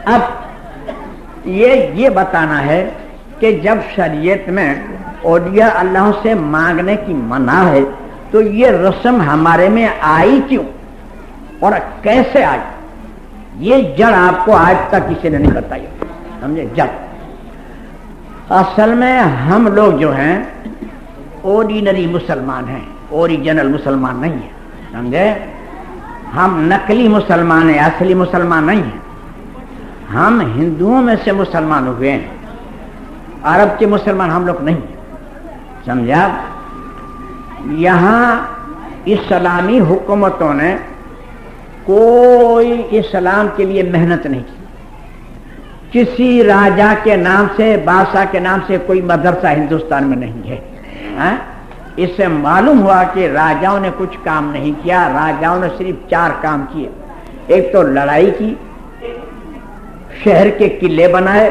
اب یہ بتانا ہے کہ جب شریعت میں اولیاء اللہ سے مانگنے کی منع ہے تو یہ رسم ہمارے میں آئی کیوں اور کیسے آئی؟ یہ جڑ آپ کو آج تک کسی نے نہیں بتائی، سمجھے؟ جڑ اصل میں ہم لوگ جو ہیں اوریجنلی مسلمان ہیں، اوریجنل مسلمان نہیں ہیں، سمجھے؟ ہم نقلی مسلمان ہیں، اصلی مسلمان نہیں ہیں۔ ہم ہندوؤں میں سے مسلمان ہوئے ہیں، عرب کے مسلمان ہم لوگ نہیں ہیں، سمجھا؟ یہاں اسلامی حکومتوں نے کوئی اسلام کے لیے محنت نہیں کی۔ کسی راجا کے نام سے، بادشاہ کے نام سے کوئی مدرسہ ہندوستان میں نہیں ہے۔ اس سے معلوم ہوا کہ راجاؤں نے کچھ کام نہیں کیا، راجاؤں نے صرف 4 کام کیے۔ ایک تو لڑائی کی، شہر کے قلعے بنائے،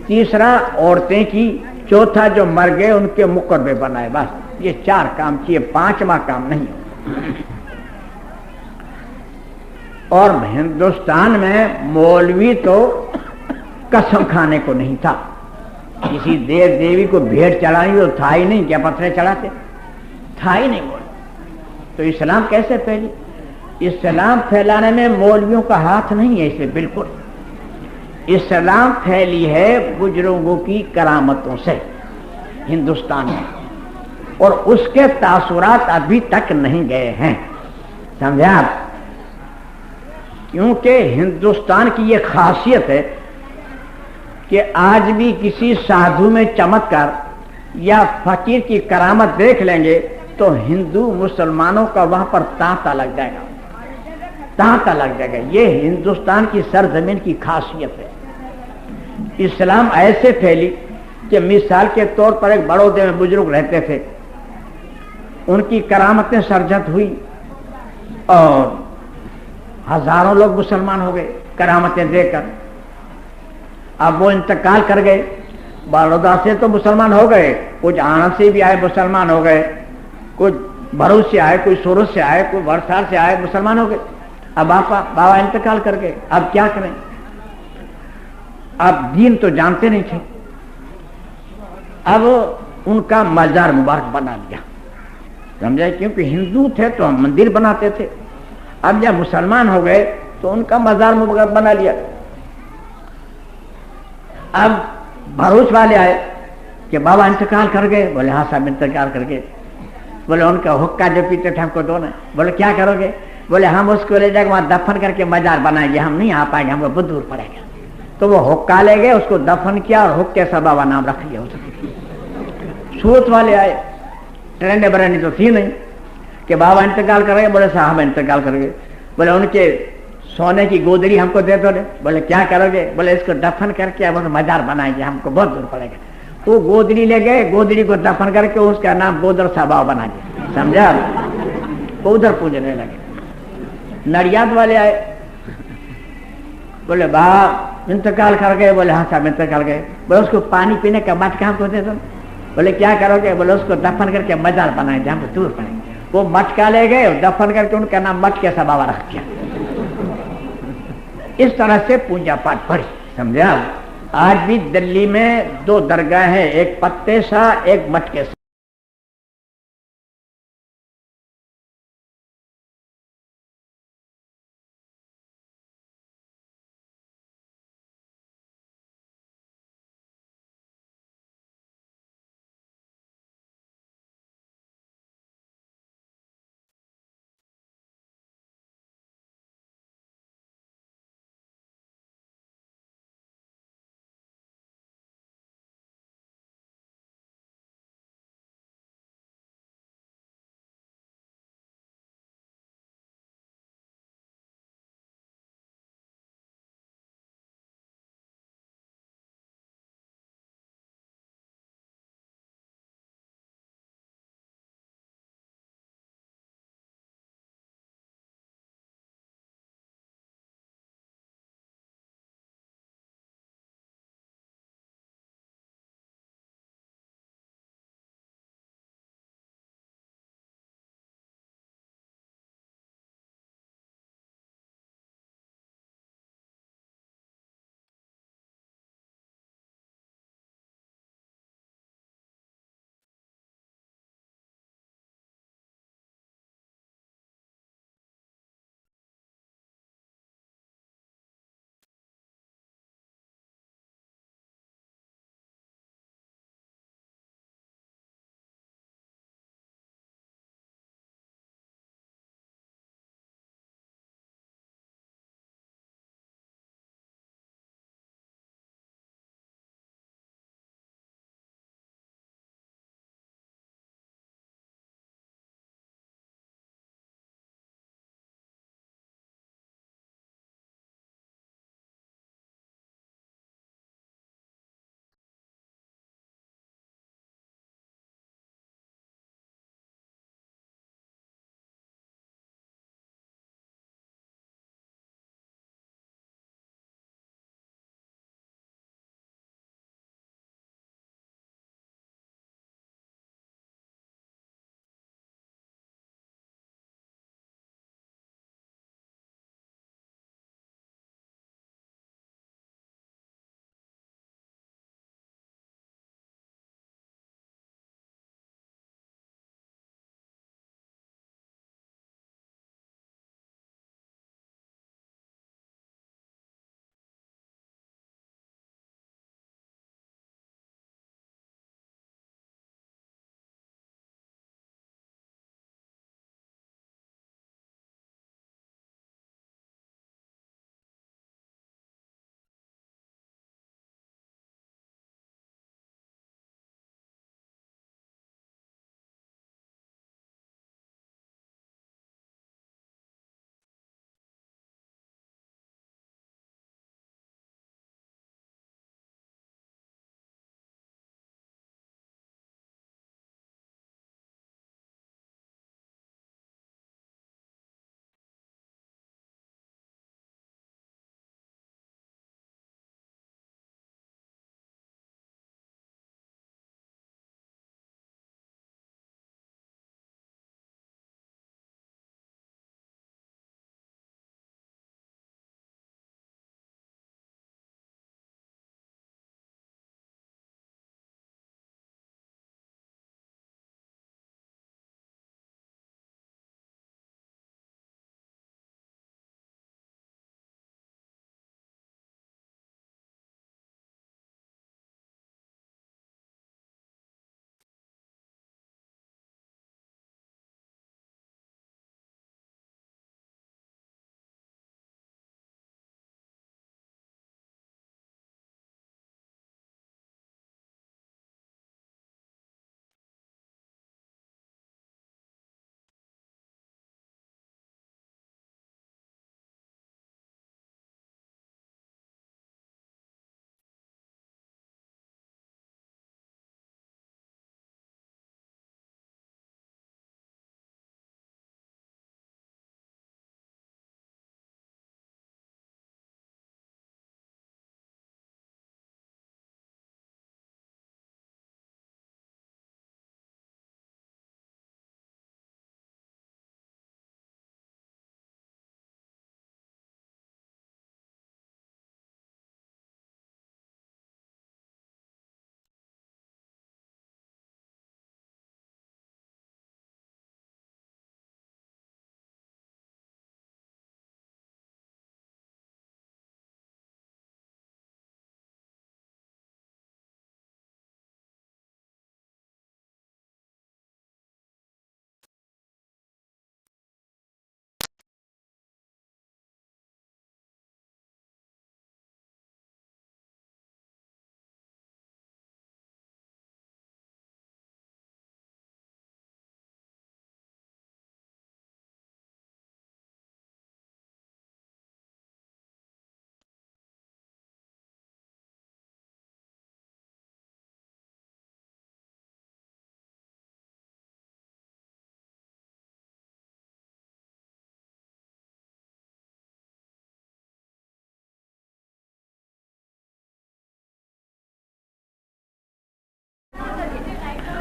تیسرا عورتیں کی، چوتھا جو مر گئے ان کے مقبرے بنائے، بس یہ 4 کام کیے، 5واں کام نہیں۔ اور ہندوستان میں مولوی تو قسم کھانے کو نہیں تھا، کسی دیو دیوی کو بھیڑ چڑھانی تو تھا ہی نہیں، کیا پتھرے چڑھاتے؟ تھا ہی نہیں مولوی۔ تو اسلام کیسے پھیلی؟ اسلام پھیلانے میں مولویوں کا ہاتھ نہیں ہے، اسے بالکل۔ اسلام پھیلی ہے بزرگوں کی کرامتوں سے ہندوستان میں، اور اس کے تاثرات ابھی تک نہیں گئے ہیں، سمجھا آپ؟ کیونکہ ہندوستان کی یہ خاصیت ہے کہ آج بھی کسی سادھو میں چمتکار یا فقیر کی کرامت دیکھ لیں گے تو ہندو مسلمانوں کا وہاں پر تانتا لگ جائے گا، تانتا لگ جائے گا۔ یہ ہندوستان کی سرزمین کی خاصیت ہے۔ اسلام ایسے پھیلی کہ مثال کے طور پر ایک بڑودے میں بزرگ رہتے تھے، ان کی کرامتیں سرجت ہوئی اور ہزاروں لوگ مسلمان ہو گئے کرامتیں دے کر۔ اب وہ انتقال کر گئے، بڑودہ سے تو مسلمان ہو گئے، کچھ آنند سے بھی آئے مسلمان ہو گئے، کچھ بھروچ سے آئے، کوئی سورت سے آئے، کوئی ورسال سے آئے، مسلمان ہو گئے۔ اب بابا انتقال کر گئے، اب کیا کریں؟ اب دین تو جانتے نہیں تھے، اب ان کا مزار مبارک بنا لیا، سمجھے؟ کیونکہ ہندو تھے تو ہم مندر بناتے تھے، اب جب مسلمان ہو گئے تو ان کا مزار مبارک بنا لیا۔ اب بھروچ والے آئے کہ بابا انتقال کر گئے، بولے ہاں صاحب انتقال کر گئے۔ بولے ان کا حقہ جو پیتے تھے ہم کو دو نا۔ بولے کیا کرو گے؟ بولے ہم اس کو لے جا کے وہاں دفن کر کے مزار بنائیں گے، ہم نہیں آ پائیں گے، ہم کو بہت دور پڑے گا۔ تو وہ حقہ لے گئے، اس کو دفن کیا اور حق سے بابا نام رکھ لیا۔ سورت والے آئے، ٹرینیں برینی تو تھی نہیں کہ بابا انتقال کر گئے، بولے صاحب انتقال کر گئے۔ بولے ان کے سونے کی گودڑی ہم کو دے دو۔ بولے کیا کرو گے؟ بولے اس کو دفن کر کے اب مزار بنائیں گے، ہم کو بہت دور پڑے گا۔ وہ گودڑی لے گئے، گودڑی کو دفن کر کے اس کا نام گودر صاحب بنا دیا، سمجھا؟ وہ ادھر پوجنے لگے۔ نڑیاد والے آئے، بولے باپ انتقال کر گئے۔ بولے ہاں صاحب انتقال گئے۔ بولے اس کو پانی پینے کا مٹکا ہم کو دے دو۔ بولے کیا کرو گے؟ بولے اس کو دفن کر کے مزار بنائیں گے، ہم کو دور پڑیں گے۔ وہ مٹکا لے گئے اور دفن کر کے ان کا نام مٹکے سے بابا رکھ دیا۔ اس طرح سے پوجا پاٹ پڑی، سمجھا؟ آج بھی دلی میں 2 درگاہ ہیں، ایک پتے سا، ایک مٹکے سا۔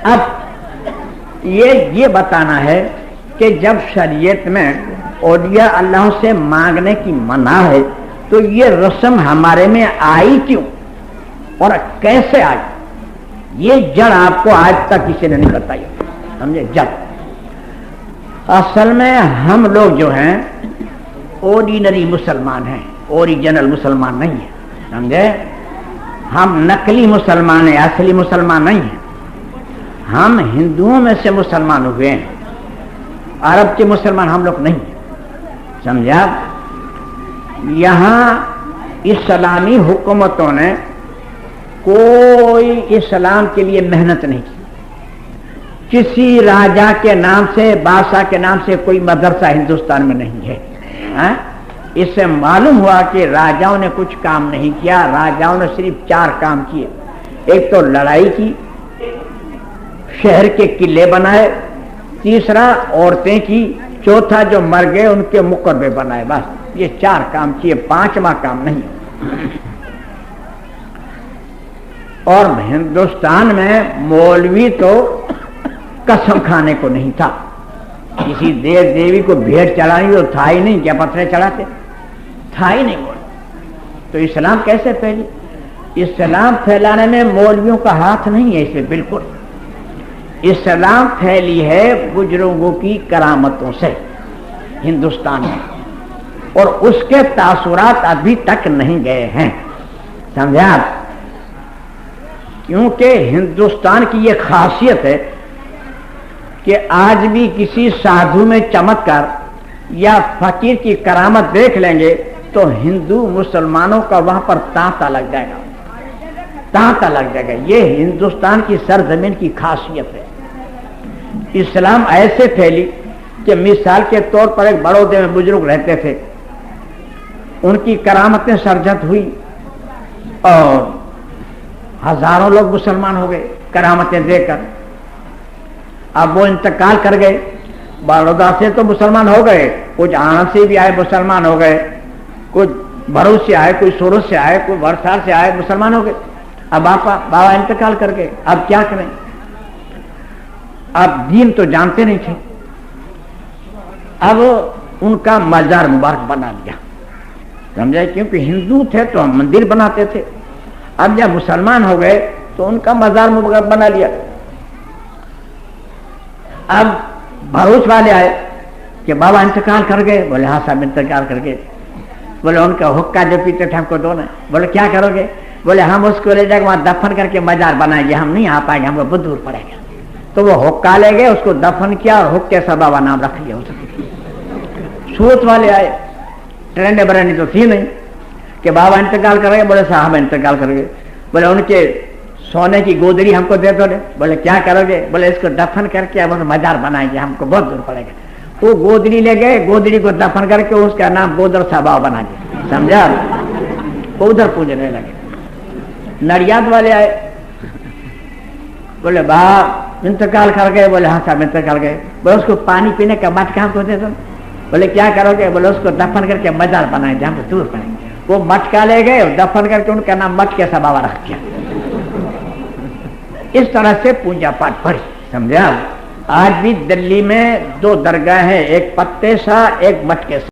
اب یہ بتانا ہے کہ جب شریعت میں اولیاء اللہ سے مانگنے کی منع ہے تو یہ رسم ہمارے میں آئی کیوں اور کیسے آئی؟ یہ جڑ آپ کو آج تک کسی نے نہیں بتائی، سمجھے؟ جڑ اصل میں ہم لوگ جو ہیں اوریجنری مسلمان ہیں، اوریجنل مسلمان نہیں ہیں، سمجھے؟ ہم نقلی مسلمان ہیں، اصلی مسلمان نہیں ہیں۔ ہم ہندوؤں میں سے مسلمان ہوئے ہیں، عرب کے مسلمان ہم لوگ نہیں ہیں، سمجھا؟ یہاں اسلامی حکومتوں نے کوئی اسلام کے لیے محنت نہیں کی، کسی راجا کے نام سے، بادشاہ کے نام سے کوئی مدرسہ ہندوستان میں نہیں ہے۔ اس سے معلوم ہوا کہ راجاؤں نے کچھ کام نہیں کیا، راجاؤں نے صرف 4 کام کیے۔ ایک تو لڑائی کی، شہر کے قلعے بنائے، تیسرا عورتیں کی، چوتھا جو مر گئے ان کے مقبرے بنائے، بس یہ 4 کام کیے، 5واں کام نہیں۔ اور ہندوستان میں مولوی تو قسم کھانے کو نہیں تھا، کسی دیو دیوی کو بھیڑ چڑھانی تو تھا ہی نہیں، کیا پتھرے چڑھاتے تھا ہی نہیں۔ تو اسلام کیسے پھیلی؟ اسلام پھیلانے میں مولویوں کا ہاتھ نہیں ہے، اس میں بالکل۔ اسلام پھیلی ہے بزرگوں کی کرامتوں سے ہندوستان میں، اور اس کے تاثرات ابھی تک نہیں گئے ہیں، سمجھا آپ؟ کیونکہ ہندوستان کی یہ خاصیت ہے کہ آج بھی کسی سادھو میں چمتکار یا فقیر کی کرامت دیکھ لیں گے تو ہندو مسلمانوں کا وہاں پر تانتا لگ جائے گا، تانتا لگ جائے گا۔ یہ ہندوستان کی سرزمین کی خاصیت ہے۔ اسلام ایسے پھیلی کہ مثال کے طور پر ایک بڑودے میں بزرگ رہتے تھے، ان کی کرامتیں سرجت ہوئی اور ہزاروں لوگ مسلمان ہو گئے کرامتیں دیکھ کر۔ اب وہ انتقال کر گئے، بڑودہ سے تو مسلمان ہو گئے، کچھ آنند سے بھی آئے مسلمان ہو گئے، کچھ بھروس سے آئے، کوئی سورت سے آئے، کوئی ورسال سے آئے مسلمان ہو گئے۔ اب بابا انتقال کر گئے، اب کیا کریں؟ اب دین تو جانتے نہیں تھے، اب ان کا مزار مبارک بنا لیا، سمجھے؟ کیونکہ ہندو تھے تو ہم مندر بناتے تھے، اب جب مسلمان ہو گئے تو ان کا مزار مبارک بنا لیا۔ اب بھروس والے آئے کہ بابا انتقال کر گئے، بولے ہاں صاحب انتقال کر گئے۔ بولے ان کا حقہ جو پیتے تھے ہم کو دو نا۔ بولے کیا کرو گے؟ بولے ہم اس کو لے جا کے وہاں دفن کر کے مزار بنائیں گے، ہم نہیں آ پائیں گے، ہم کو بہت دور پڑے گا۔ تو وہ حقہ لے گئے، اس کو دفن کیا اور حق سے بابا نام رکھ لیا۔ سورت والے آئے، ٹرینیں برانی تو تھی نہیں کہ بابا انتقال کر گئے، بولے صاحب انتقال کر گئے۔ بولے ان کے سونے کی گودڑی ہم کو دے دو۔ بولے کیا کرو گے؟ بولے اس کو دفن کر کے اب مزار بنائیں گے، ہم کو بہت دور پڑے گا۔ وہ گودڑی لے گئے، گودڑی کو دفن کر کے اس کا نام گودر صاحب بنا دیا، سمجھا؟ وہ ادھر پوجنے لگے۔ نڑیاد والے آئے، بولے باپ انتقال کر گئے۔ بولے ہاں صاحب انتقال گئے۔ بولے اس کو پانی پینے کا مٹکا ہم کو دے دو۔ بولے کیا کرو گے؟ بولے اس کو دفن کر کے مزار بنائیں گے، ہم کو دور پڑیں گے۔ وہ مٹکا لے گئے، دفن کر کے ان کا نام مٹکے صاحب رکھ دیا۔ اس طرح سے پوجا پاٹ پڑی، سمجھا؟ آج بھی دلی میں 2 درگاہ ہیں، ایک پتے سا، ایک مٹکے سا۔